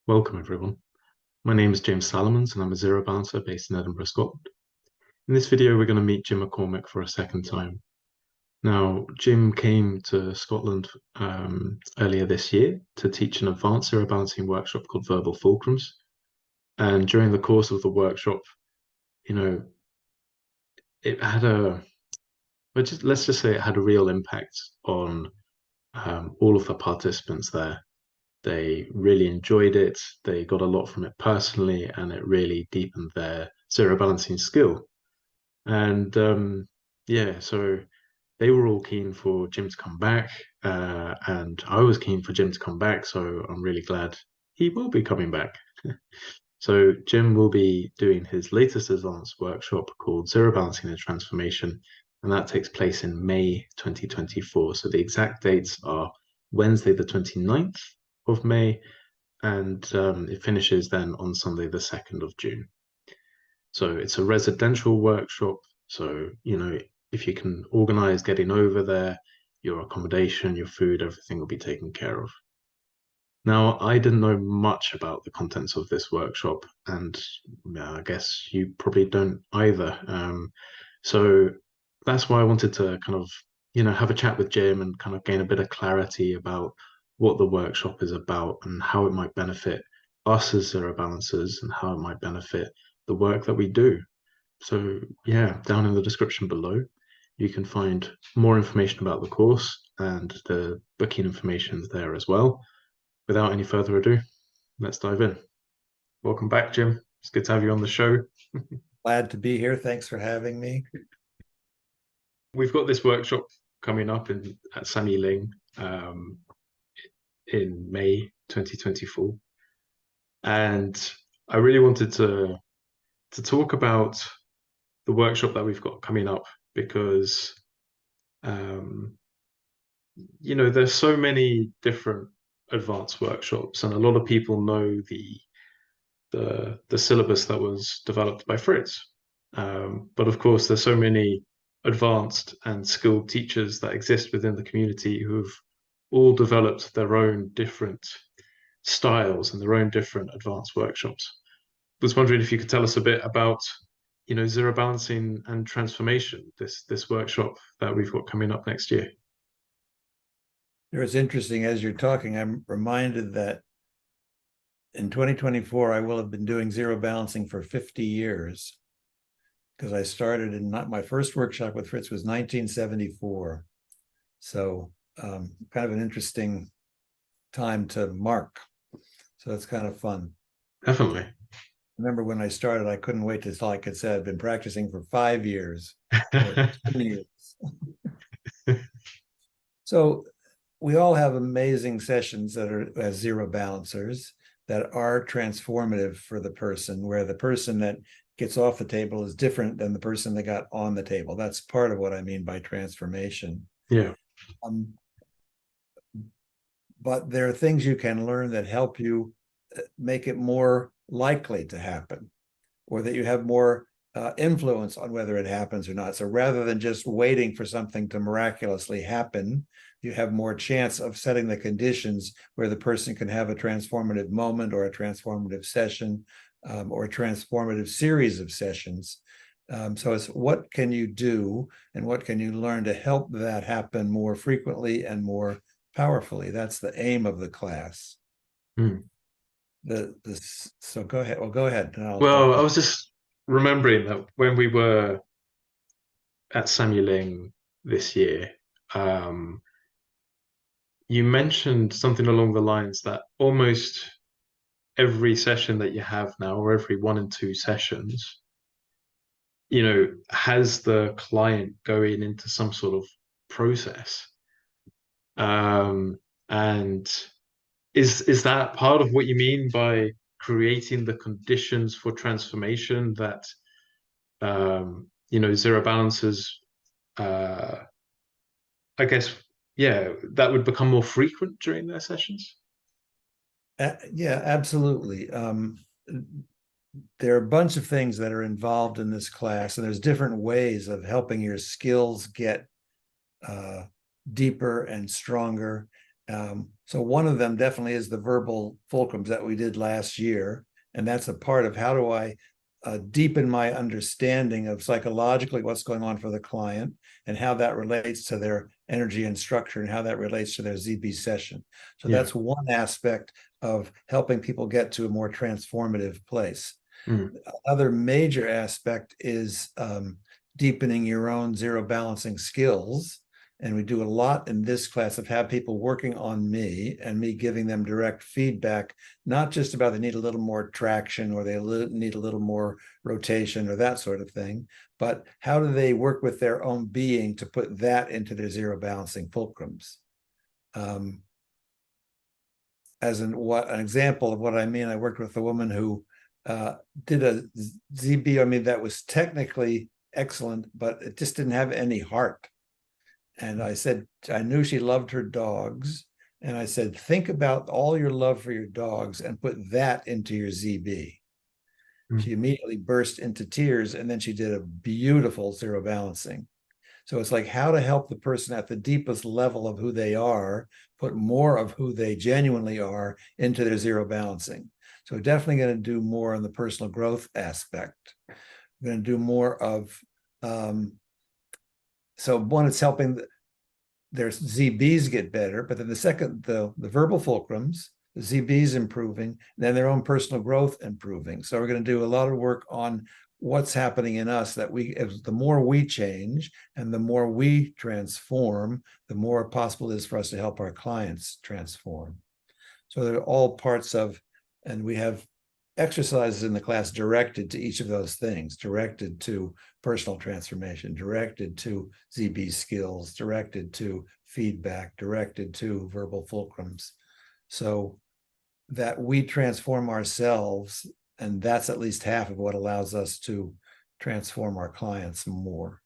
Welcome, everyone. My name is James Salomons, and I'm a zero balancer based in Edinburgh, Scotland. In this video, we're going to meet Jim McCormick for a second time. Now, Jim came to Scotland earlier this year to teach an advanced zero balancing workshop called Verbal Fulcrums. And during the course of the workshop, you know, it had let's just say it had a real impact on all of the participants there. They really enjoyed it. They got a lot from it personally, and it really deepened their zero balancing skill. And yeah, so they were all keen for Jim to come back, and I was keen for Jim to come back. So I'm really glad he will be coming back. So Jim will be doing his latest advanced workshop called Zero Balancing and Transformation, and that takes place in May 2024. So the exact dates are Wednesday, the 29th of May, and it finishes then on Sunday, the 2nd of June. So it's a residential workshop. So, if you can organize getting over there, your accommodation, your food, everything will be taken care of. Now, I didn't know much about the contents of this workshop, and I guess you probably don't either. So that's why I wanted to kind of, have a chat with Jim and kind of gain a bit of clarity about what the workshop is about and how it might benefit us as zero balancers and how it might benefit the work that we do. So yeah, down in the description below, you can find more information about the course and the booking information is there as well. Without any further ado, let's dive in. Welcome back, Jim. It's good to have you on the show. Glad to be here. Thanks for having me. We've got this workshop coming up at Samye Ling in May 2024. And I really wanted to talk about the workshop that we've got coming up because there's so many different advanced workshops, and a lot of people know the syllabus that was developed by Fritz. But of course, there's so many advanced and skilled teachers that exist within the community who've all developed their own different styles and their own different advanced workshops. I was wondering if you could tell us a bit about, zero balancing and transformation, this workshop that we've got coming up next year. It's interesting, as you're talking, I'm reminded that in 2024, I will have been doing zero balancing for 50 years because I started my first workshop with Fritz was 1974. So kind of an interesting time to mark. So it's kind of fun. Definitely. Remember when I started, I couldn't wait till I could say I've been practicing for 5 years or 10 years. So we all have amazing sessions that are as zero balancers that are transformative for the person, where the person that gets off the table is different than the person that got on the table. That's part of what I mean by transformation. Yeah. But there are things you can learn that help you make it more likely to happen, or that you have more influence on whether it happens or not. So rather than just waiting for something to miraculously happen, you have more chance of setting the conditions where the person can have a transformative moment or a transformative session or a transformative series of sessions. So it's what can you do and what can you learn to help that happen more frequently and more powerfully. That's the aim of the class. So go ahead. Well, go ahead. Well, I was just remembering that when we were at Samye Ling this year, you mentioned something along the lines that almost every session that you have now, or every 1 and 2 sessions, has the client going into some sort of process. And is that part of what you mean by creating the conditions for transformation that zero balancers, I guess, that would become more frequent during their sessions? Yeah, absolutely. There are a bunch of things that are involved in this class, and there's different ways of helping your skills get deeper and stronger. So one of them definitely is the verbal fulcrums that we did last year. And that's a part of how do I deepen my understanding of psychologically what's going on for the client and how that relates to their energy and structure and how that relates to their ZB session. So Yeah. that's one aspect of helping people get to a more transformative place. Mm. Another major aspect is deepening your own zero balancing skills. And we do a lot in this class of have people working on me and me giving them direct feedback, not just about they need a little more traction or they need a little more rotation or that sort of thing, but how do they work with their own being to put that into their zero balancing fulcrums? As an example of what I mean, I worked with a woman who did a ZB. I mean, that was technically excellent, but it just didn't have any heart. And I said, I knew she loved her dogs. And I said, think about all your love for your dogs and put that into your ZB. Mm. She immediately burst into tears, and then she did a beautiful zero balancing. So it's like how to help the person at the deepest level of who they are, put more of who they genuinely are into their zero balancing. So definitely going to do more on the personal growth aspect. We're going to do more of, so one, it's helping their ZBs get better, but then the second, the verbal fulcrums, the ZBs improving, then their own personal growth improving. So we're going to do a lot of work on what's happening in us that the more we change and the more we transform, the more possible it is for us to help our clients transform. So they're all parts of, and we have exercises in the class directed to each of those things, directed to personal transformation, directed to ZB skills, directed to feedback, directed to verbal fulcrums. So that we transform ourselves, and that's at least half of what allows us to transform our clients more.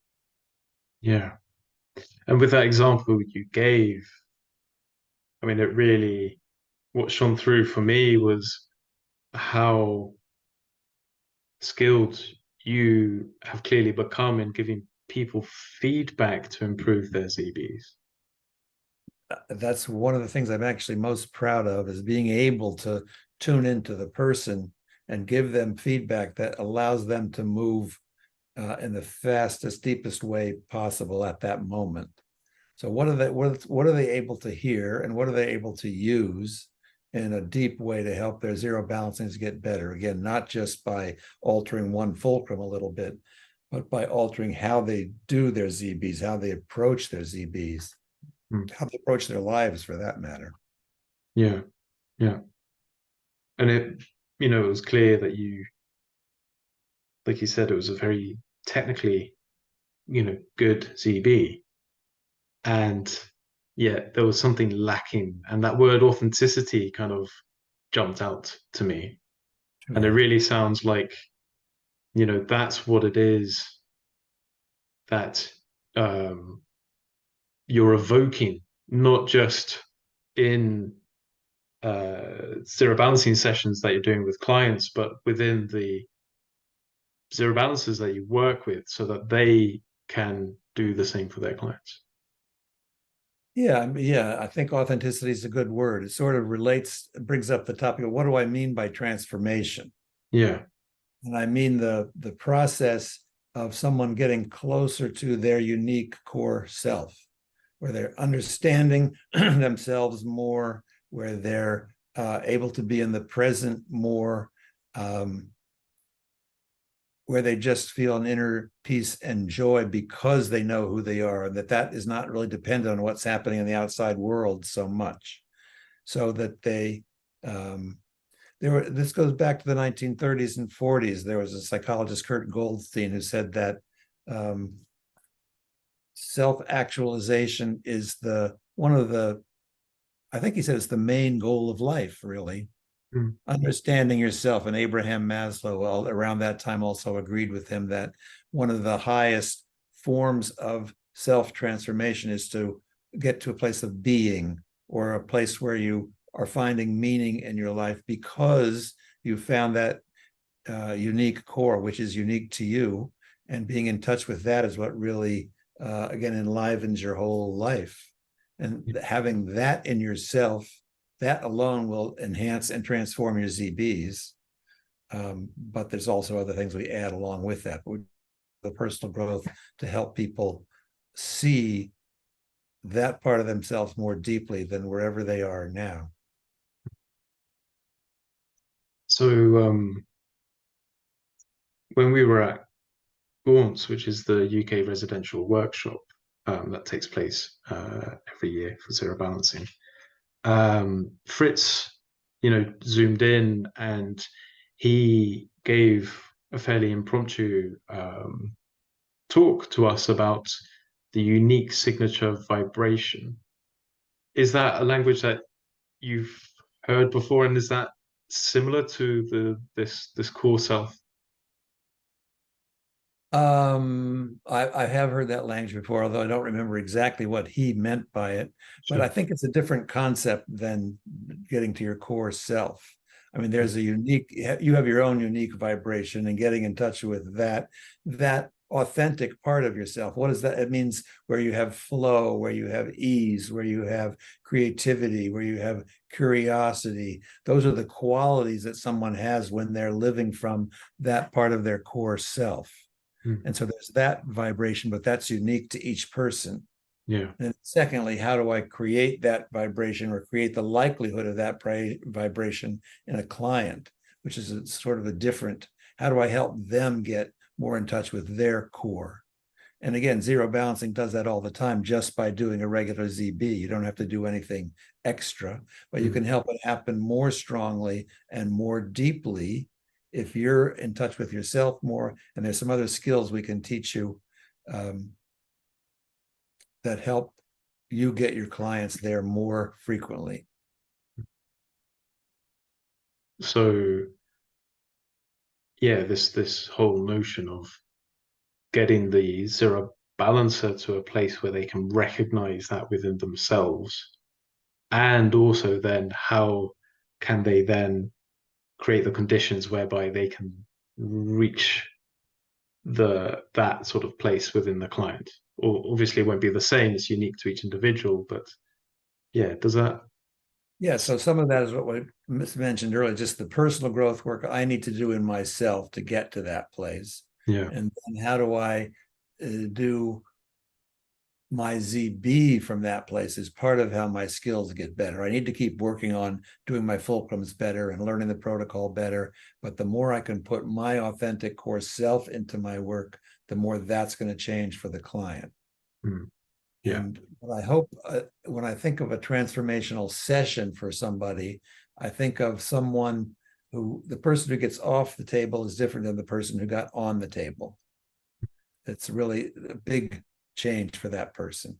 Yeah. And with that example you gave, I mean, it really, what shone through for me was how skilled you have clearly become in giving people feedback to improve their ZBs. That's one of the things I'm actually most proud of, is being able to tune into the person and give them feedback that allows them to move in the fastest, deepest way possible at that moment. So what are they able to hear, and what are they able to use in a deep way to help their zero balancings get better? Again, not just by altering one fulcrum a little bit, but by altering how they do their ZBs, how they approach their ZBs, how they approach their lives for that matter. Yeah, yeah. And it was clear that you, like you said, it was a very technically, good ZB. And yet there was something lacking. And that word authenticity kind of jumped out to me. And it really sounds like, that's what it is that you're evoking, not just in zero balancing sessions that you're doing with clients, but within the zero balancers that you work with so that they can do the same for their clients. Yeah, I think authenticity is a good word. It sort of brings up the topic of what do I mean by transformation? Yeah. And I mean the process of someone getting closer to their unique core self, where they're understanding themselves more, where they're able to be in the present more, where they just feel an inner peace and joy because they know who they are, and that is not really dependent on what's happening in the outside world so much. So that this goes back to the 1930s and 40s. There was a psychologist, Kurt Goldstein, who said that self-actualization is I think he said it's the main goal of life, really. Mm. Understanding yourself. And Abraham Maslow, around that time, also agreed with him that one of the highest forms of self-transformation is to get to a place of being, or a place where you are finding meaning in your life because you found that unique core, which is unique to you. And being in touch with that is what really, again, enlivens your whole life. And having that in yourself, that alone will enhance and transform your ZBs. But there's also other things we add along with that. The personal growth to help people see that part of themselves more deeply than wherever they are now. So when we were at Gaunts, which is the UK residential workshop that takes place every year for zero balancing, Fritz, zoomed in and he gave a fairly impromptu talk to us about the unique signature vibration. Is that a language that you've heard before, and is that similar to this core self? I have heard that language before, although I don't remember exactly what he meant by it. But Sure. I think it's a different concept than getting to your core self. I mean, there's a unique, you have your own unique vibration, and getting in touch with that authentic part of yourself. What is that? It means where you have flow, where you have ease, where you have creativity, where you have curiosity. Those are the qualities that someone has when they're living from that part of their core self. And so there's that vibration, but that's unique to each person. Yeah. And secondly, how do I create that vibration or create the likelihood of that vibration in a client, which is sort of a different, how do I help them get more in touch with their core? And again, zero balancing does that all the time just by doing a regular ZB. You don't have to do anything extra, but you can help it happen more strongly and more deeply if you're in touch with yourself more. And there's some other skills we can teach you that help you get your clients there more frequently. So yeah, this whole notion of getting the zero balancer to a place where they can recognize that within themselves, and also then how can they then create the conditions whereby they can reach that sort of place within the client. Or obviously it won't be the same, it's unique to each individual, but yeah, does that? Yeah, so some of that is what we mentioned earlier, just the personal growth work I need to do in myself to get to that place. Yeah. And then how do I do my ZB from that place is part of how my skills get better. I need to keep working on doing my fulcrums better and learning the protocol better. But the more I can put my authentic core self into my work, the more that's going to change for the client. Yeah. And I hope when I think of a transformational session for somebody, I think of someone who, the person who gets off the table is different than the person who got on the table. It's really a big change for that person.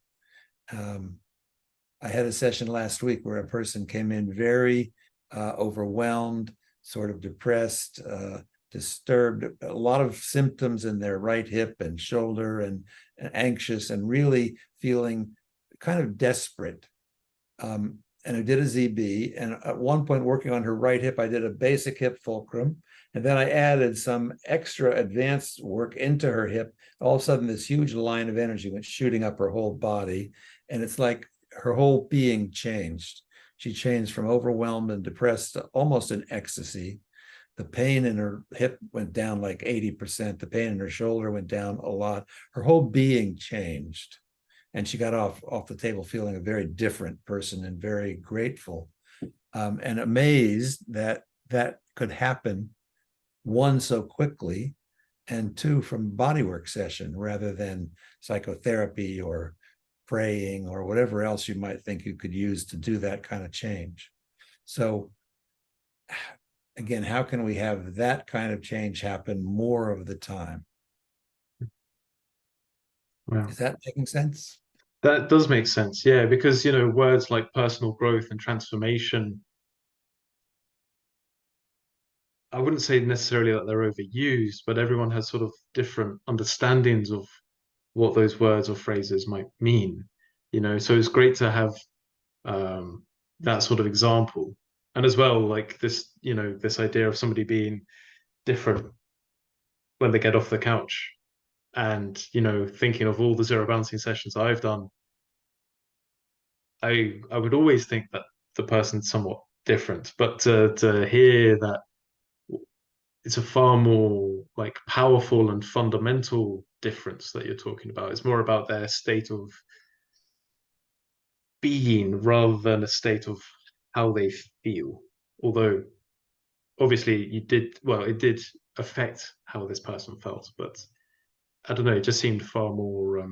I had a session last week where a person came in very overwhelmed, sort of depressed, disturbed, a lot of symptoms in their right hip and shoulder, and anxious, and really feeling kind of desperate. And I did a ZB, and at one point working on her right hip, I did a basic hip fulcrum, and then I added some extra advanced work into her hip. All of a sudden, this huge line of energy went shooting up her whole body, and it's like her whole being changed. She changed from overwhelmed and depressed to almost in ecstasy. The pain in her hip went down like 80%. The pain in her shoulder went down a lot. Her whole being changed. And she got off the table feeling a very different person and very grateful, and amazed that that could happen, one, so quickly, and two, from bodywork session rather than psychotherapy or praying or whatever else you might think you could use to do that kind of change. So again, how can we have that kind of change happen more of the time? Wow. Is that making sense? That does make sense, yeah, because words like personal growth and transformation, I wouldn't say necessarily that they're overused, but everyone has sort of different understandings of what those words or phrases might mean. So it's great to have that sort of example. And as well, like this idea of somebody being different when they get off the couch, and thinking of all the zero balancing sessions I've done, I would always think that the person's somewhat different, but to hear that it's a far more like powerful and fundamental difference that you're talking about. It's more about their state of being rather than a state of how they feel. Although obviously it did affect how this person felt, but I don't know, it just seemed far more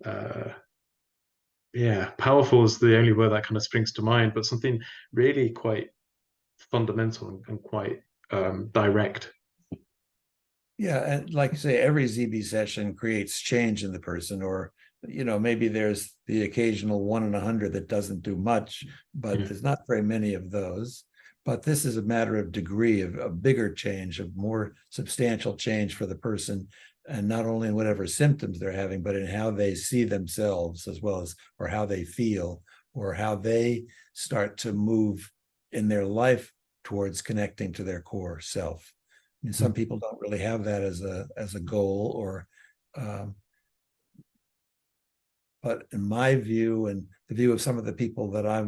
uh yeah, powerful is the only word that kind of springs to mind, but something really quite fundamental and quite direct. Yeah, and like you say, every ZB session creates change in the person, or maybe there's the occasional 1 in 100 that doesn't do much, but Yeah. there's not very many of those. But this is a matter of degree of a bigger change, of more substantial change for the person, and not only in whatever symptoms they're having, but in how they see themselves as well as, or how they feel, or how they start to move in their life towards connecting to their core self. I mean, some people don't really have that as a goal, or um, but in my view and the view of some of the people that I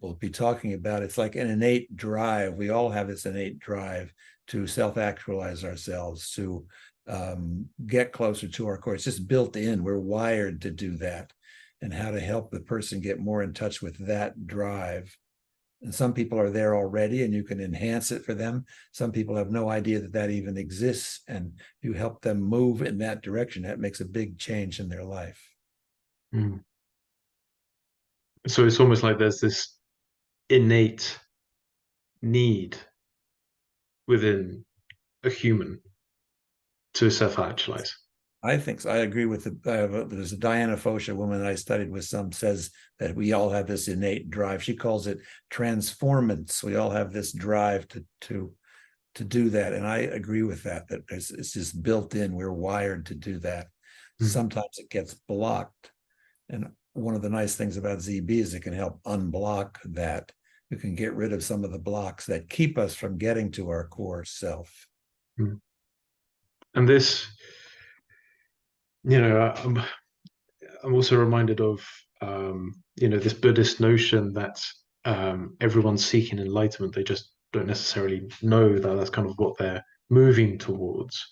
will be talking about, it's like an innate drive. We all have this innate drive to self-actualize ourselves, to get closer to our core. It's just built in. We're wired to do that. And how to help the person get more in touch with that drive. And some people are there already and you can enhance it for them. Some people have no idea that that even exists, and you help them move in that direction. That makes a big change in their life. Mm. So it's almost like there's this innate need within a human to self-actualize. I think so. I agree with there's a Diana Fosha woman that I studied with, some says that we all have this innate drive. She calls it transformance. We all have this drive to do that. And I agree with that, that it's just built in. We're wired to do that. Mm. Sometimes it gets blocked. And one of the nice things about ZB is it can help unblock that. You can get rid of some of the blocks that keep us from getting to our core self. Mm. And this, I'm also reminded of, this Buddhist notion that everyone's seeking enlightenment. They just don't necessarily know that that's kind of what they're moving towards.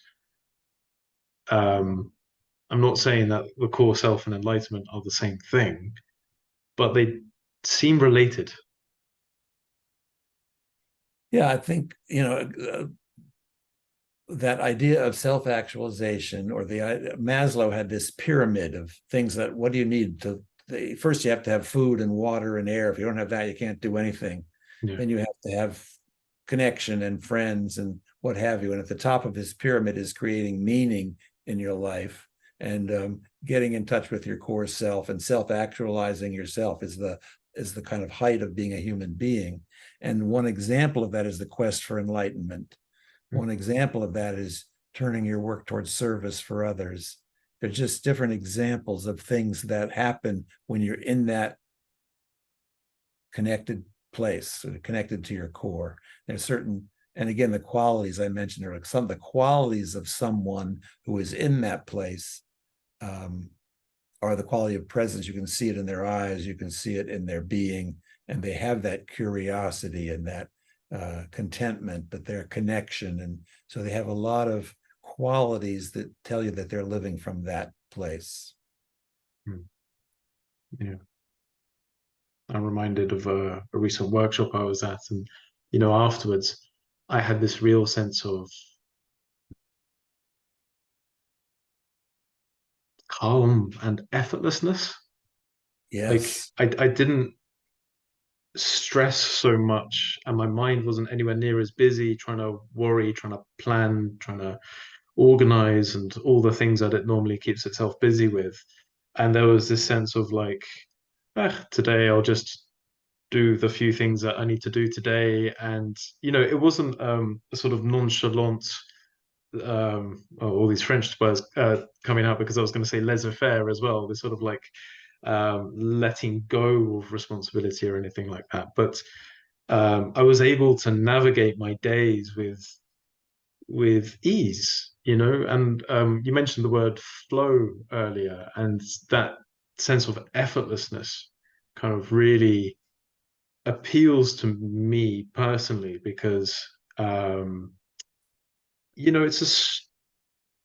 Um, I'm not saying that the core self and enlightenment are the same thing, but they seem related. Yeah, I think, that idea of self-actualization, or the Maslow had this pyramid of things that, what do you need to, first you have to have food and water and air. If you don't have that, you can't do anything. Yeah. Then you have to have connection and friends and what have you. And at the top of his pyramid is creating meaning in your life, and getting in touch with your core self, and self-actualizing yourself is the kind of height of being a human being. And one example of that is the quest for enlightenment. One example of that is turning your work towards service for others. They're just different examples of things that happen when you're in that connected place, connected to your core. There's certain, and again, the qualities I mentioned are like some of the qualities of someone who is in that place are the quality of presence. You can see it in their eyes, you can see it in their being, and they have that curiosity and that contentment, but their connection. And so they have a lot of qualities that tell you that they're living from that place. Yeah. I'm reminded of a recent workshop I was at, and afterwards, I had this real sense of calm and effortlessness. Like Yes. I didn't stress so much, and my mind wasn't anywhere near as busy trying to worry, trying to plan, trying to organize, and all the things that it normally keeps itself busy with. And there was this sense of like, today I'll just do the few things that I need to do today. And it wasn't a sort of nonchalant all these French words coming out, because I was going to say laissez-faire as well. This sort of like letting go of responsibility or anything like that. But I was able to navigate my days with ease, And you mentioned the word flow earlier, and that sense of effortlessness kind of really appeals to me personally because it's a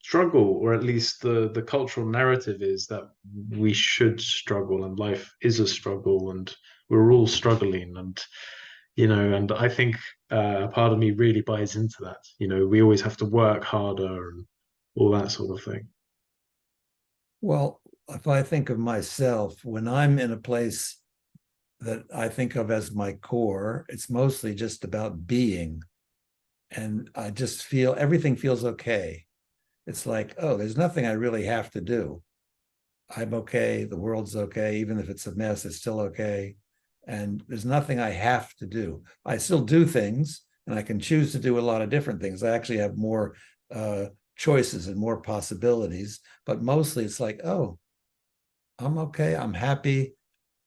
struggle, or at least the cultural narrative is that we should struggle and life is a struggle and we're all struggling, and I think a part of me really buys into that. We always have to work harder and all that sort of thing. Well, if I think of myself, when I'm in a place that I think of as my core, it's mostly just about being. And I just feel everything feels okay. It's like, oh, there's nothing I really have to do. I'm okay. The world's okay. Even if it's a mess, it's still okay. And there's nothing I have to do. I still do things and I can choose to do a lot of different things. I actually have more choices and more possibilities, but mostly it's like, oh, I'm okay. I'm happy,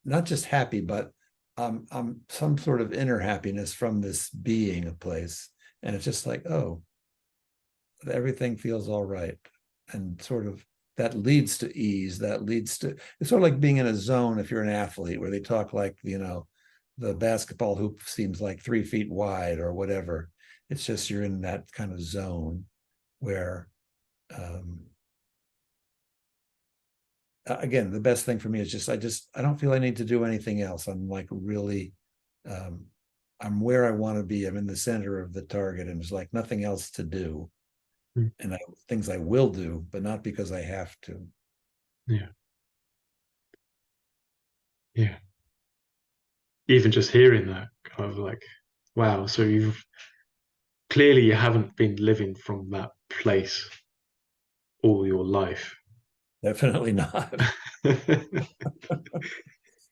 not just happy, but I'm some sort of inner happiness from this being a place. And it's just like, oh, everything feels all right. And sort of that leads to ease. That leads to, it's sort of like being in a zone if you're an athlete where they talk like, the basketball hoop seems like 3 feet wide or whatever. It's just you're in that kind of zone where, um, again, the best thing for me is I don't feel I need to do anything else. I'm like really, um, I'm where I want to be. I'm in the center of the target and there's like nothing else to do. Mm. And things I will do, but not because I have to. Yeah, yeah. Even just hearing that, kind of like, wow, so you haven't been living from that place all your life. Definitely not.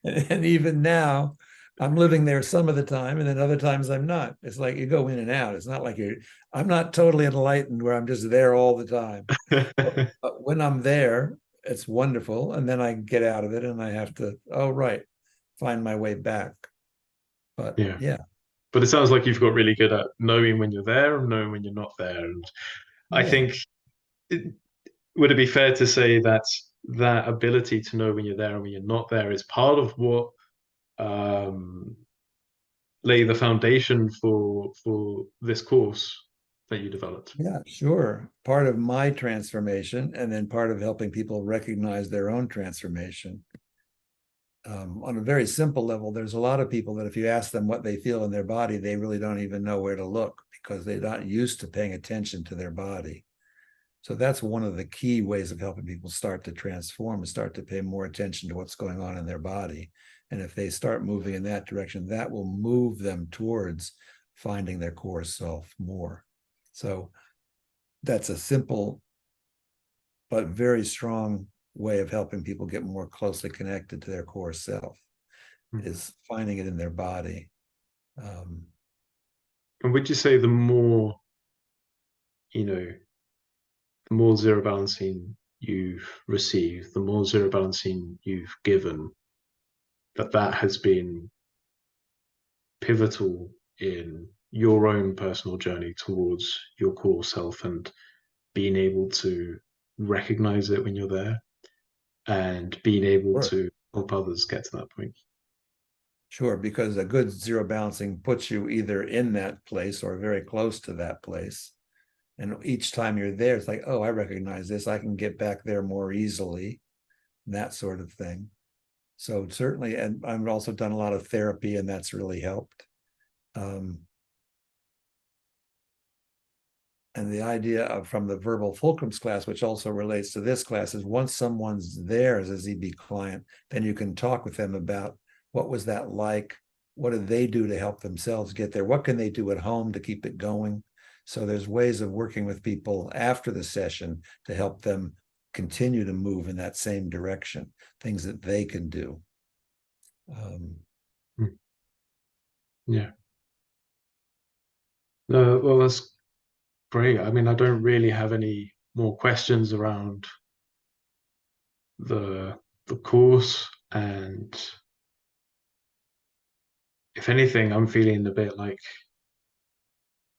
And even now, I'm living there some of the time, and then other times I'm not. It's like you go in and out. It's not like I'm not totally enlightened where I'm just there all the time. But when I'm there, it's wonderful. And then I get out of it and I have to, oh, right, find my way back. But Yeah. yeah, But it sounds like you've got really good at knowing when you're there and knowing when you're not there. And I yeah, think, it, would it be fair to say that that ability to know when you're there and when you're not there is part of what um, lay the foundation for this course that you developed? yeah, sure. Part of my transformation, and then part of helping people recognize their own transformation. On a very simple level, there's a lot of people that if you ask them what they feel in their body, they really don't even know where to look because they're not used to paying attention to their body. So that's one of the key ways of helping people start to transform and start to pay more attention to what's going on in their body. And if they start moving in that direction, that will move them towards finding their core self more. So that's a simple but very strong way of helping people get more closely connected to their core self Mm. is finding it in their body. Um, And would you say you know, the more zero balancing you've received, the more zero balancing you've given, that has been pivotal in your own personal journey towards your core self and being able to recognize it when you're there and being able sure, to help others get to that point. sure, because a good zero balancing puts you either in that place or very close to that place. And each time you're there, it's like, oh, I recognize this. I can get back there more easily, that sort of thing. So certainly, and I've also done a lot of therapy, and that's really helped. Um, and the idea of from the verbal fulcrums class, which also relates to this class, is once someone's there as a ZB client, then you can talk with them about what was that like? What did they do to help themselves get there? What can they do at home to keep it going? So there's ways of working with people after the session to help them continue to move in that same direction, things that they can do. Mm. Yeah. No, well, that's great. I mean, I don't really have any more questions around the course, and if anything, I'm feeling a bit like,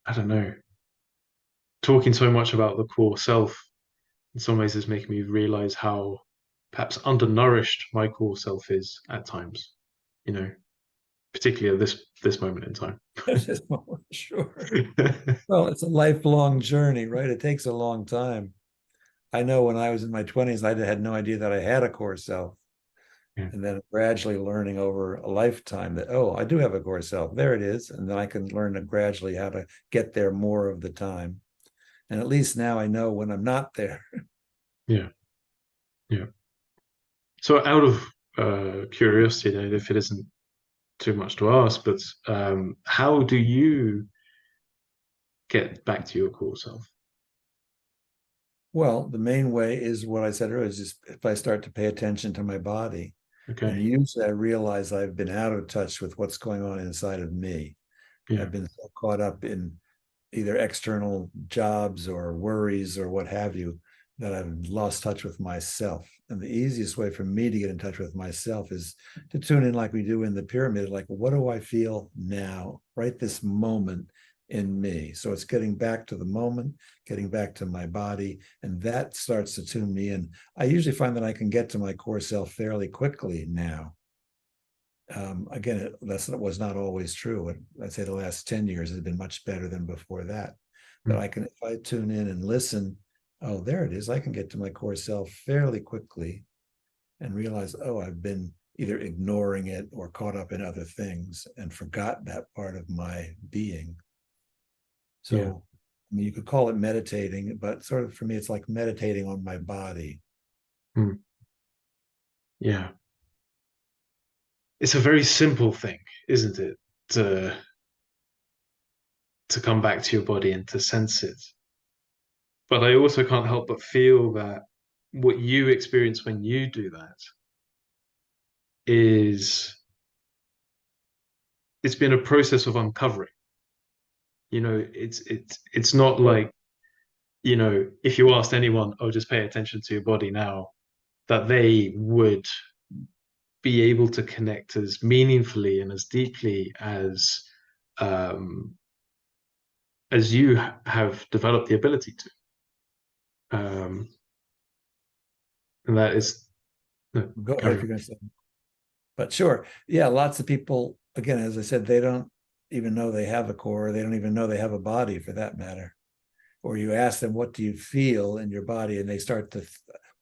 I don't know, talking so much about the core self in some ways is making me realize how perhaps undernourished my core self is at times. particularly at this moment in time. Sure. Well, it's a lifelong journey, right? It takes a long time. I know when I was in my 20s, I had no idea that I had a core self. Yeah. And then gradually learning over a lifetime that, oh, I do have a core self. There it is. And then I can learn gradually how to get there more of the time. And at least now I know when I'm not there. Yeah. Yeah. So out of curiosity, if it isn't too much to ask, but how do you get back to your core self? Well, the main way is what I said earlier, is just if I start to pay attention to my body. And Okay. usually I realize I've been out of touch with what's going on inside of me. Yeah. I've been so caught up in either external jobs or worries or what have you, that I've lost touch with myself. And the easiest way for me to get in touch with myself is to tune in like we do in the pyramid, like, what do I feel now, right this moment in me? So it's getting back to the moment, getting back to my body, and that starts to tune me in. I usually find that I can get to my core self fairly quickly now. Again, that was not always true. And I'd say the last 10 years has been much better than before that. But Mm. I can, if I tune in and listen, oh, there it is. I can get to my core self fairly quickly and realize, oh, I've been either ignoring it or caught up in other things and forgot that part of my being. Yeah. So, I mean, you could call it meditating, but sort of for me, it's like meditating on my body. Mm. Yeah. It's a very simple thing, isn't it? To to come back to your body and to sense it. But I also can't help but feel that what you experience when you do that is it's been a process of uncovering. It's not Sure. like, if you asked anyone, oh, just pay attention to your body now, that they would be able to connect as meaningfully and as deeply um, as you have developed the ability to. Um, and that is, no, Go ahead carry if on. you're going to say. But sure, yeah, lots of people, again, as I said, they don't even know they have a core. They don't even know they have a body for that matter. Or you ask them, what do you feel in your body? And they start to,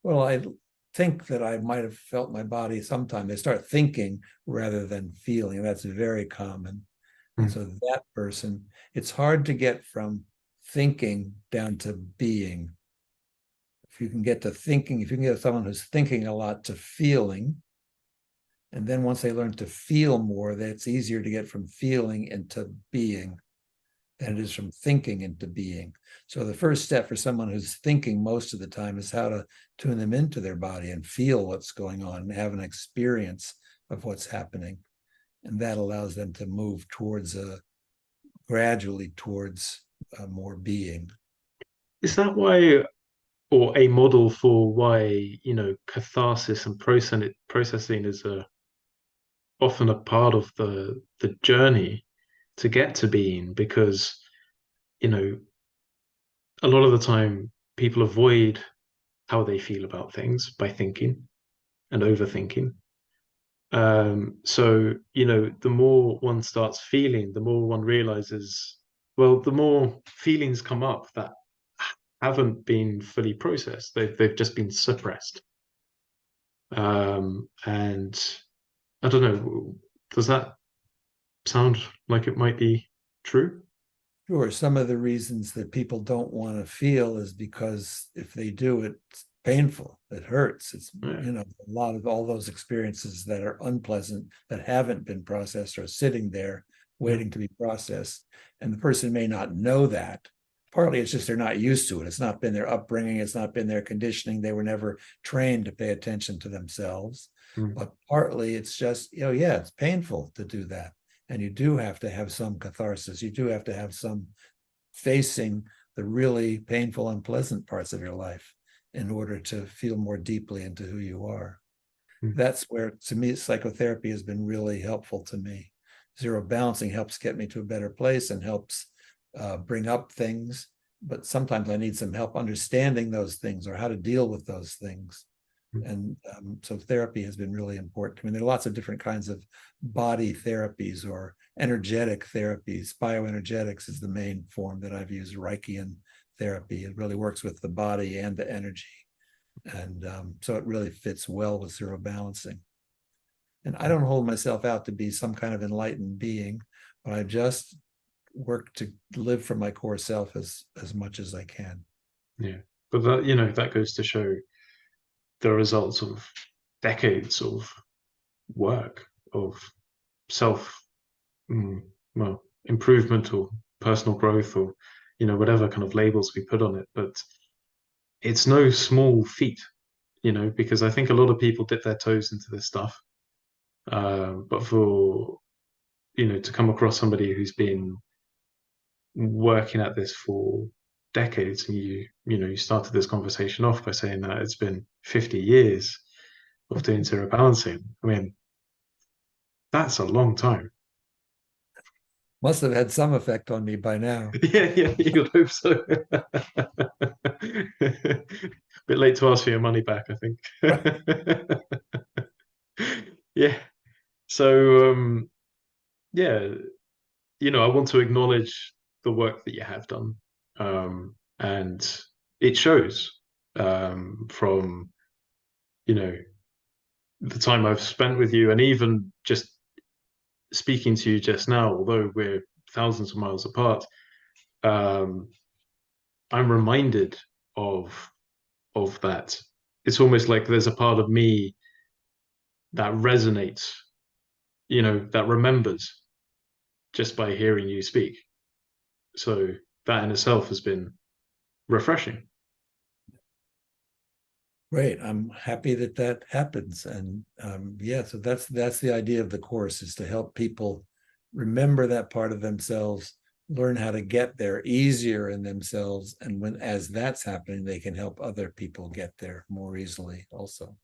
well, I think that I might have felt my body sometime. They start thinking rather than feeling. That's very common. And Mm. so that person, it's hard to get from thinking down to being. If you can get to thinking, if you can get someone who's thinking a lot to feeling, and then once they learn to feel more, that's easier to get from feeling into being than it is from thinking into being. So the first step for someone who's thinking most of the time is how to tune them into their body and feel what's going on and have an experience of what's happening. And that allows them to move towards gradually towards more being. Is that why, or a model for why, catharsis and processing is often a part of the journey to get to being? Because, you know, a lot of the time people avoid how they feel about things by thinking and overthinking. So, the more one starts feeling, the more one realizes, well, the more feelings come up that haven't been fully processed. They've just been suppressed. And I don't know, does that sound like it might be true? Sure, some of the reasons that people don't want to feel is because if they do, it's painful, it hurts. It's, Yeah. a lot of all those experiences that are unpleasant, that haven't been processed, are sitting there Yeah. waiting to be processed. And the person may not know that. Partly it's just they're not used to it. It's not been their upbringing, it's not been their conditioning. They were never trained to pay attention to themselves. Mm. But partly it's just, yeah, it's painful to do that. And you do have to have some catharsis. You do have to have some facing the really painful, unpleasant parts of your life in order to feel more deeply into who you are. Mm. That's where, to me, psychotherapy has been really helpful to me. Zero balancing helps get me to a better place and helps bring up things. But sometimes I need some help understanding those things or how to deal with those things. And so therapy has been really important. I mean, there are lots of different kinds of body therapies or energetic therapies. Bioenergetics is the main form that I've used, Reichian therapy. It really works with the body and the energy. And so it really fits well with zero balancing. And I don't hold myself out to be some kind of enlightened being, but I just work to live from my core self as much as I can. Yeah. But that, you know, that goes to show the results of decades of work, of self, well, improvement or personal growth, or, you know, whatever kind of labels we put on it. But it's no small feat, you know, because I think a lot of people dip their toes into this stuff. But for, you know, to come across somebody who's been working at this for decades, and you know, you started this conversation off by saying that it's been 50 years of doing zero balancing. I mean, that's a long time. Must have had some effect on me by now. Yeah, yeah, you'd hope so. Bit late to ask for your money back, I think. Yeah. So, yeah, you know, I want to acknowledge the work that you have done. And it shows from, you know, the time I've spent with you, and even just speaking to you just now, although we're thousands of miles apart, um, I'm reminded of that. It's almost like there's a part of me that resonates, you know, that remembers just by hearing you speak. So that in itself has been refreshing. Great. I'm happy that that happens. And yeah, so that's the idea of the course, is to help people remember that part of themselves, learn how to get there easier in themselves. And when as that's happening, they can help other people get there more easily also.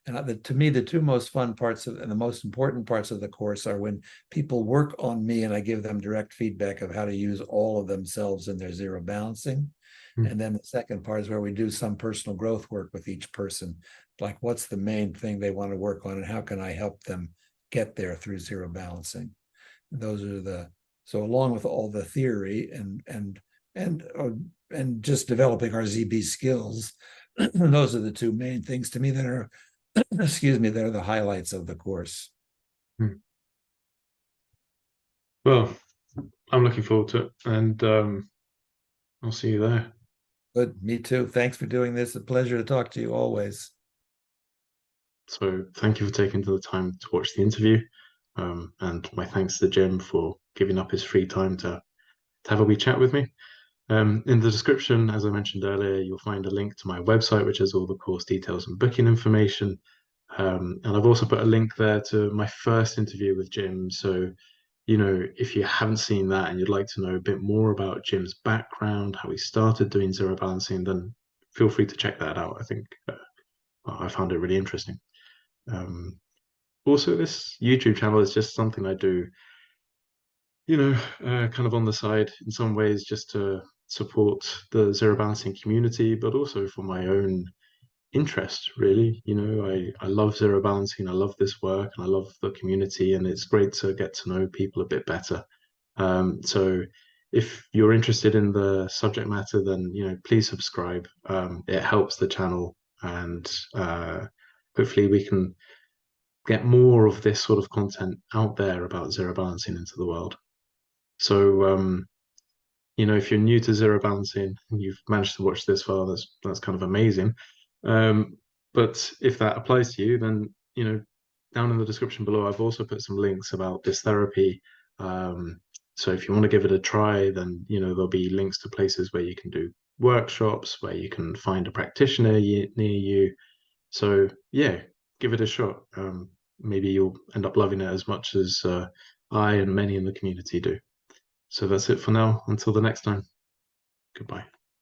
And to me, the two most fun parts of and the most important parts of the course are when people work on me and I give them direct feedback of how to use all of themselves in their zero balancing. Mm. And then the second part is where we do some personal growth work with each person, like what's the main thing they want to work on and how can I help them get there through zero balancing. Those are the so along with all the theory and just developing our ZB skills, those are the two main things to me that are excuse me, that are the highlights of the course. Mm. Well, I'm looking forward to it, and I'll see you there. Good, me too. Thanks for doing this. A pleasure to talk to you always. So thank you for taking the time to watch the interview. And my thanks to Jim for giving up his free time to have a wee chat with me. In the description, as I mentioned earlier, you'll find a link to my website, which has all the course details and booking information. And I've also put a link there to my first interview with Jim. So, you know, if you haven't seen that and you'd like to know a bit more about Jim's background, how he started doing zero balancing, then feel free to check that out. I think I found it really interesting. Also, this YouTube channel is just something I do, you know, kind of on the side in some ways, just to support the zero balancing community, but also for my own interest, really. You know, I love zero balancing, I love this work, and I love the community, and it's great to get to know people a bit better. So if you're interested in the subject matter, then, you know, please subscribe. It helps the channel, and hopefully we can get more of this sort of content out there about zero balancing into the world. So, you know, if you're new to zero balancing and you've managed to watch this far, that's kind of amazing. But if that applies to you, then, you know, down in the description below, I've also put some links about this therapy. So if you want to give it a try, then, you know, there'll be links to places where you can do workshops, where you can find a practitioner near you. So yeah, give it a shot. Maybe you'll end up loving it as much as I and many in the community do. So that's it for now. Until the next time. Goodbye.